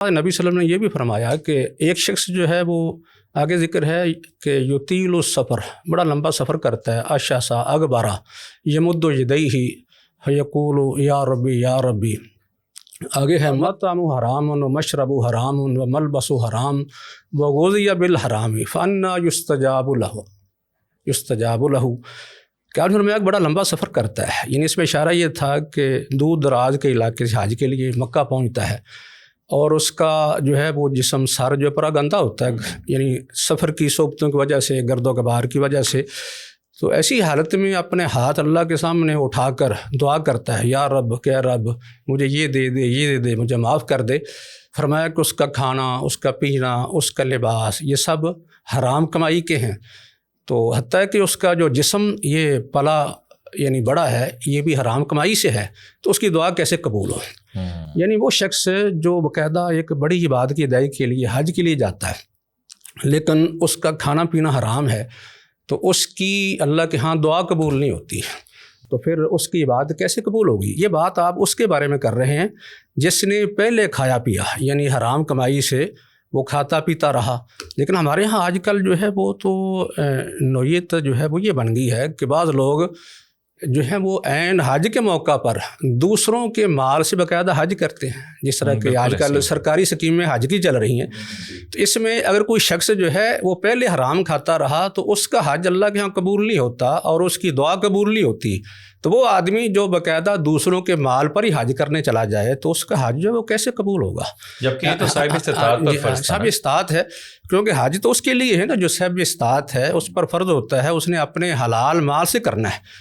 نبی صلی اللہ علیہ وسلم نے یہ بھی فرمایا کہ ایک شخص جو ہے وہ آگے ذکر ہے کہ یطیل السفر، بڑا لمبا سفر کرتا ہے، اشعث اغبرا یمد یدیہ فیقول یا ربی یا ربی، آگے ہے مطعم حرام و مشرب حرام و ملبس حرام و غذی بالحرام فانا یستجاب لہ کیا فرمایا ایک بڑا لمبا سفر کرتا ہے، یعنی اس میں اشارہ یہ تھا کہ دور دراز کے علاقے سے حج کے لیے مکہ پہنچتا ہے اور اس کا جو ہے وہ جسم سارا جو پورا گندہ ہوتا ہے، یعنی سفر کی صحبتوں کی وجہ سے، گرد و غبار کی وجہ سے، تو ایسی حالت میں اپنے ہاتھ اللہ کے سامنے اٹھا کر دعا کرتا ہے، یا رب کہ رب مجھے یہ دے دے، یہ دے دے، مجھے معاف کر دے۔ فرمایا کہ اس کا کھانا، اس کا پینا، اس کا لباس، یہ سب حرام کمائی کے ہیں، تو حتیٰ کہ اس کا جو جسم یہ پلا یعنی بڑا ہے یہ بھی حرام کمائی سے ہے، تو اس کی دعا کیسے قبول ہو؟ یعنی وہ شخص جو باقاعدہ ایک بڑی عبادت کی ادائیگی کے لیے حج کے لیے جاتا ہے لیکن اس کا کھانا پینا حرام ہے، تو اس کی اللہ کے ہاں دعا قبول نہیں ہوتی، تو پھر اس کی عبادت کیسے قبول ہوگی؟ یہ بات آپ اس کے بارے میں کر رہے ہیں جس نے پہلے کھایا پیا، یعنی حرام کمائی سے وہ کھاتا پیتا رہا۔ لیکن ہمارے ہاں آج کل جو ہے وہ تو نوعیت جو ہے وہ یہ بن گئی ہے کہ بعض لوگ جو ہیں وہ عین حج کے موقع پر دوسروں کے مال سے باقاعدہ حج کرتے ہیں، جس طرح کہ آج کل سرکاری سکیمیں حج کی چل رہی ہیں، تو اس میں اگر کوئی شخص جو ہے وہ پہلے حرام کھاتا رہا تو اس کا حج اللہ کے ہاں قبول نہیں ہوتا اور اس کی دعا قبول نہیں ہوتی، تو وہ آدمی جو باقاعدہ دوسروں کے مال پر ہی حج کرنے چلا جائے تو اس کا حج جو ہے وہ کیسے قبول ہوگا؟ جبکہ یہ تو صاحب استطاعت پر فرض ہے، صاحب استطاعت ہے، کیونکہ حج تو اس کے لیے ہے نا، جو صاحب استطاعت ہے اس پر فرض ہوتا ہے، اس نے اپنے حلال مال سے کرنا ہے۔